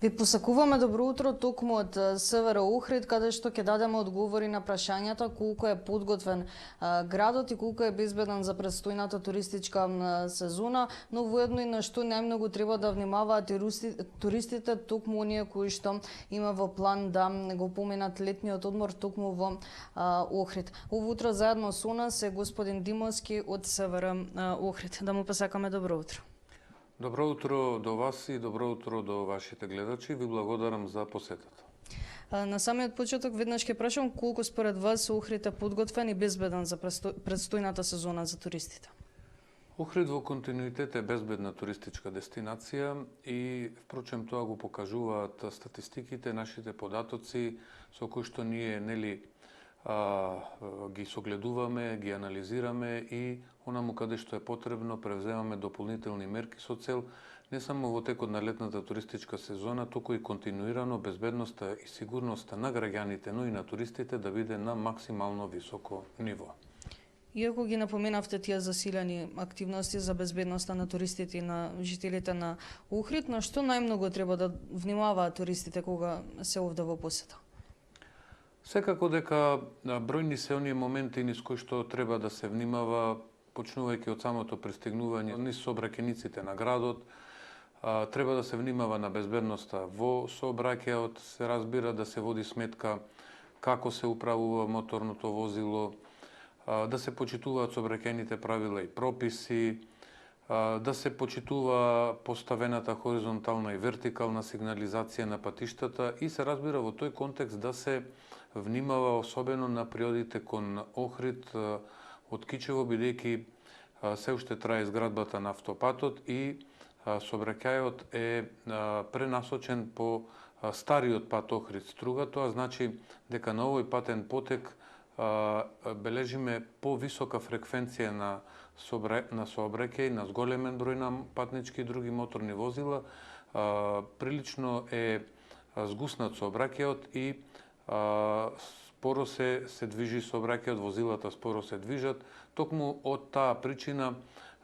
Ви посакуваме добро утро токму од СВР Охрид, каде што ќе дадеме одговори на прашањата колку е подготвен градот и колку е безбеден за предстојната туристичка сезона, но воедно и на што најмногу треба да внимаваат туристите, токму оние кои што има во план да го поминат летниот одмор токму во Охрид. Ово утро заедно со нас е господин Димовски од СВР Охрид. Да му посакаме добро утро. Добро утро до вас и добро утро до вашите гледачи. Ви благодарам за посетата. На самиот почеток веднаш ќе прашам колку според вас Охрид е подготвен и безбеден за предстојната сезона за туристите? Охрид во континуитет е безбедна туристичка дестинација и впрочем тоа го покажуваат статистиките, нашите податоци со кои што ние ги согледуваме, ги анализираме и онаму каде што е потребно превземаме дополнителни мерки со цел не само во текот на летната туристичка сезона, туку и континуирано безбедноста и сигурноста на граѓаните, но и на туристите да биде на максимално високо ниво. Иако ги напоменавте тие засилени активности за безбедноста на туристите и на жителите на Охрид, на што најмногу треба да внимаваат туристите кога се овде во посета? Секако дека бројни се оние моменти низ кои што треба да се внимава, почнувајќи од самото пристигнување низ сообраќајниците на градот, треба да се внимава на безбедноста во сообраќајот, се разбира да се води сметка како се управува моторното возило, да се почитуваат сообраќајните правила и прописи, да се почитува поставената хоризонтална и вертикална сигнализација на патиштата и се разбира во тој контекст да се внимава особено на приодите кон Охрид од Кичево, бидејќи се уште трае изградбата на автопатот и сообраќајот е пренасочен по стариот пат Охрид-Струга. Тоа значи дека на овој патен потек бележиме повисока фреквенција на сообраќај, на зголемен број на патнички и други моторни возила, прилично е згуснат сообраќајот и споро се движи сообраќајот, возилата споро се движат. Токму од таа причина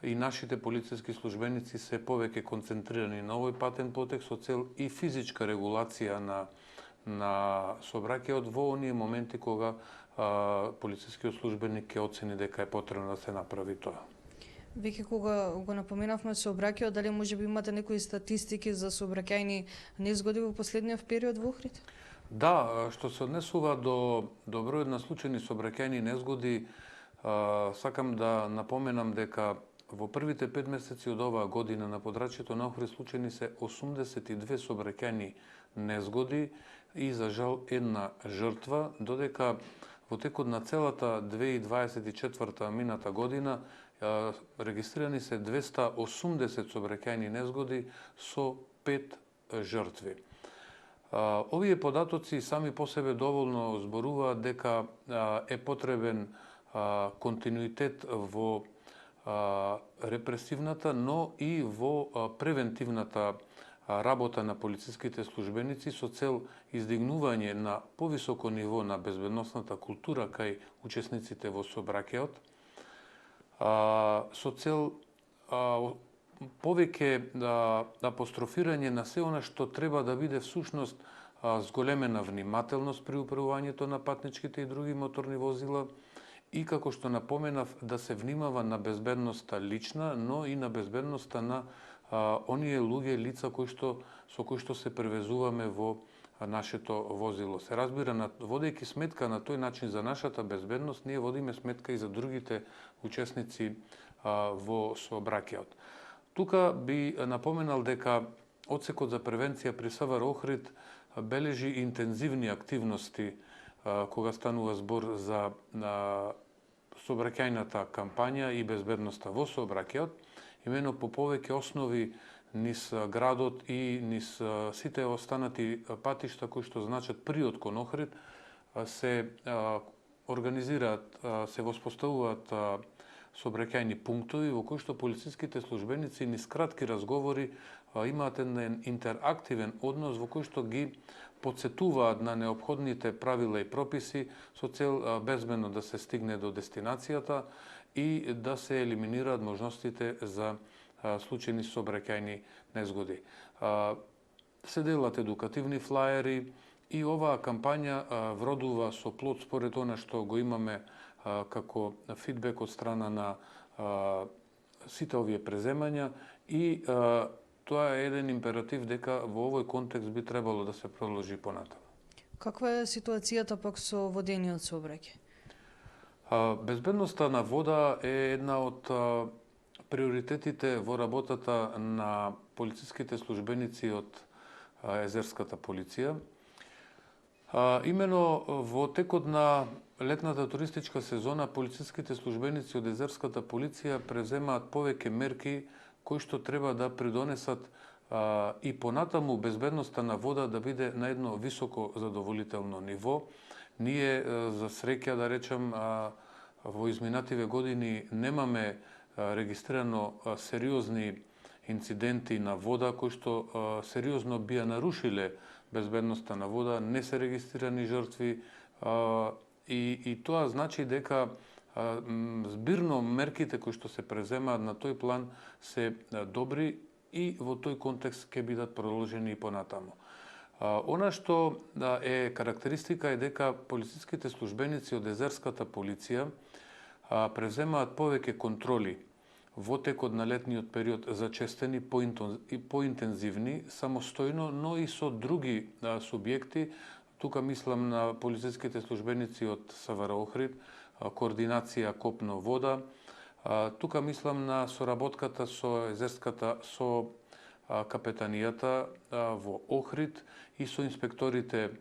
и нашите полициски службеници се повеќе концентрирани на овој патен потек со цел и физичка регулација на сообраќајот во оние моменти кога полицискиот службеник ќе оцени дека е потребно да се направи тоа. Веќе кога го напоменавме сообраќајот, дали можеби имате некои статистики за сообраќајни незгоди во последниот период во Охрид? Да, што се однесува до бројот на случајни сообраќајни незгоди, сакам да напоменам дека во првите 5 месеци од оваа година на подрачјето на Охрид случајни се 82 сообраќајни незгоди и за жал една жртва, додека во текот на целата 2024 мината година регистрирани се 280 сообраќајни незгоди со 5 жртви. Овие податоци сами по себе доволно зборуваат дека е потребен континуитет во репресивната, но и во превентивната работа на полициските службеници со цел издигнување на повисоко ниво на безбедносната култура кај учесниците во сообраќајот, со цел повеќе апострофирање на се она што треба да биде всушност зголемена внимателност при управувањето на патничките и други моторни возила и како што напоменав да се внимава на безбедноста лична, но и на безбедноста на оние луѓе, лица со кои што се превезуваме во нашето возило. Се разбира, водејќи сметка на тој начин за нашата безбедност, ние водиме сметка и за другите учесници во сообраќајот. Тука би напоменал дека Одсекот за превенција при СВР Охрид бележи интензивни активности кога станува збор за сообраќајната кампања и безбедноста во сообраќајот, имено по повеќе основи низ градот и низ сите останати патишта кои што значат приод кон Охрид, се организираат, се воспоставуваат сообраќајни пунктови во кои што полициските службеници низ кратки разговори имаат еден интерактивен однос во кој што ги подсетуваат на неопходните правила и прописи со цел безбедно да се стигне до дестинацијата и да се елиминираат можностите за случајни сообраќајни незгоди. се делат едукативни флаери и оваа кампања вродува со плод според она што го имаме како фидбек од страна на сите овие преземања и тоа е еден императив дека во овој контекст би требало да се продолжи понатаму. Каква е ситуацијата пак со водениот сообраќај? Безбедноста на вода е една од приоритетите во работата на полициските службеници од Езерската полиција. Имено во текот на летната туристичка сезона полициските службеници од Езерската полиција преземаат повеќе мерки кои што треба да придонесат и понатаму безбедноста на вода да биде на едно високо задоволително ниво. Ние за среќа да речем во изминативе години немаме регистрирано сериозни инциденти на вода кои што сериозно би ја нарушиле безбедноста на вода, не се регистрирани жртви и тоа значи дека збирно мерките кои што се преземаат на тој план се добри и во тој контекст ќе бидат продолжени и понатаму. Она што е карактеристика е дека полициските службеници од Езерската полиција преземаат повеќе контроли во текот на летниот период зачестени и поинтензивни, самостојно, но и со други субјекти. Тука мислам на полициските службеници од СВР Охрид, координација копно-вода. Тука мислам на соработката со капетанијата во Охрид и со инспекторите.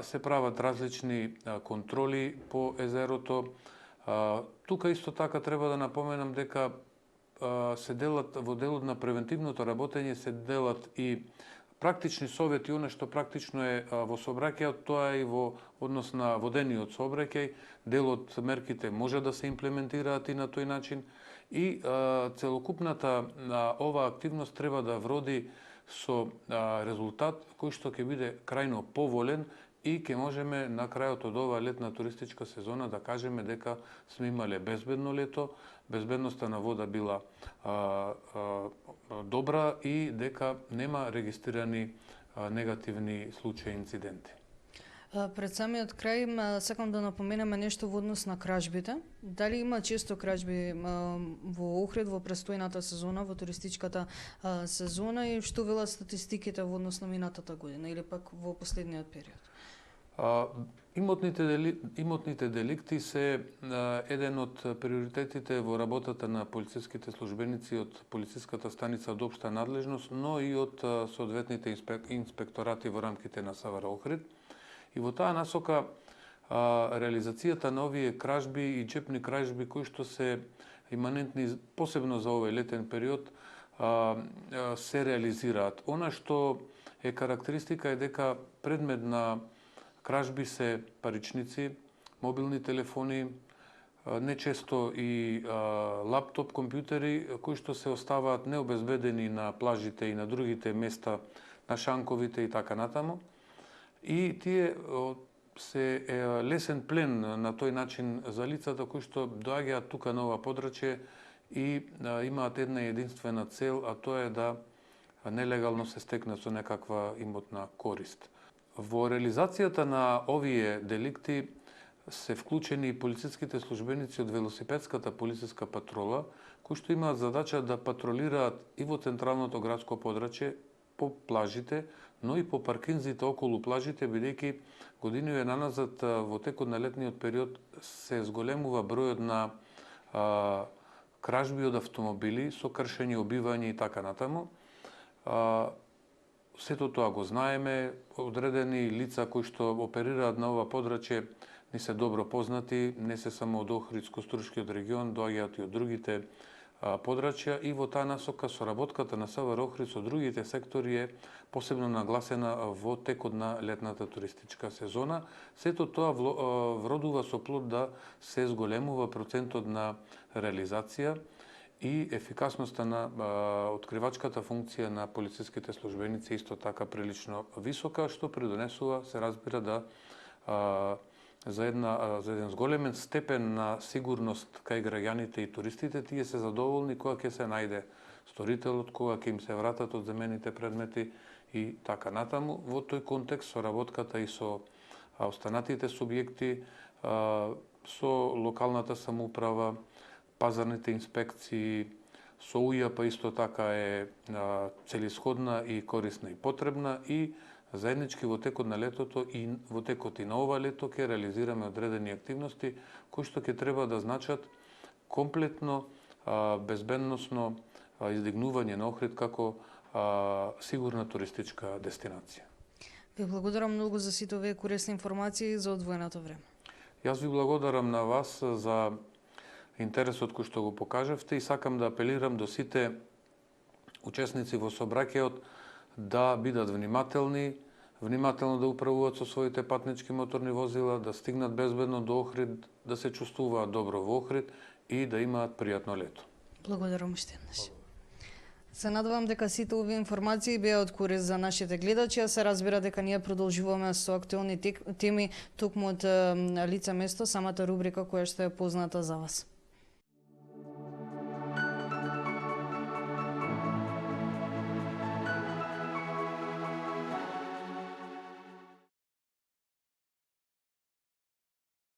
Се прават различни контроли по езерото. Тука исто така треба да напоменам дека се делат во делот на превентивното работење се делат и практични совети, она што практично е во сообраќајот, тоа е и во однос на водениот сообраќај. Дел од мерките може да се имплементираат и на тој начин и целокупната оваа активност треба да вроди со резултат кој што ќе биде крајно поволен и ќе можеме на крајот од оваа летна туристичка сезона да кажеме дека сме имале безбедно лето, безбедноста на вода била добра и дека нема регистрирани негативни случаи инциденти. Пред самиот крај сакам да напоменеме нешто во однос на кражбите. Дали има често кражби во Охрид во престојната сезона, во туристичката сезона и што велат статистиките во однос на минатата година или пак во последниот период? Имотните деликти се еден од приоритетите во работата на полициските службеници од полициската станица од општа надлежност, но и од соодветните инспекторати во рамките на СВР Охрид. И во таа насока реализацијата на овие кражби и джепни кражби кои што се иманентни посебно за овој летен период се реализираат. Она што е карактеристика е дека предмет на кражби се паричници, мобилни телефони, нечесто и лаптоп компјутери кои што се оставаат необезбедени на плажите и на другите места, на шанковите и така натаму. И тие се лесен плен на тој начин за лицата кои што доаѓаат тука на ова подрачје и имаат една единствена цел, а тоа е да нелегално се стекнат со некаква имотна корист. Во реализацијата на овие деликти се вклучени и полициските службеници од велосипедската полициска патрола, кои што имаат задача да патролираат и во централното градско подрачје, по плажите, но и по паркинзите околу плажите, бидејќи годинови наназад во текот на летниот период се зголемува бројот на кражби од автомобили со кршење, убивање и така натаму. Сето тоа го знаеме, одредени лица кои што оперираат на ова подрачје ни се добро познати, не се само од Охридско-Струшкиот регион, доаѓаат и од другите подрачја и во таа насока соработката на СВР Охрид со другите сектори е посебно нагласена во текот на летната туристичка сезона. Сето тоа вродува со плод да се зголемува процентот на реализација и ефикасноста на откривачката функција на полициските службеници исто така прилично висока, што придонесува, се разбира, да за еден зголемен степен на сигурност кај граѓаните и туристите, тие се задоволни кога ќе се најде сторителот, кога ќе им се вратат одземените предмети и така натаму. Во тој контекст со работката и со останатите субјекти, со локалната самоуправа, пазарните инспекции, со УЈАП исто така е целисходна и корисна и потребна, и заеднички во текот на летото и во текот и на ова лето ќе реализираме одредени активности кои што ќе треба да значат комплетно безбедносно издигнување на Охрид како сигурна туристичка дестинација. Ви благодарам многу за сите овие корисни информации и за одвоеното време. Јас ви благодарам на вас за интересот кој што го покажавте и сакам да апелирам до сите учесници во сообраќајот да бидат внимателно да управуваат со своите патнички моторни возила, да стигнат безбедно до Охрид, да се чувствуваат добро во Охрид и да имаат пријатно лето. Благодарам уште еднаш. Се надевам дека сите овие информации беа од корис за нашите гледачи, а се разбира дека ние продолжуваме со актуелни теми токму од лице место, самата рубрика која што е позната за вас.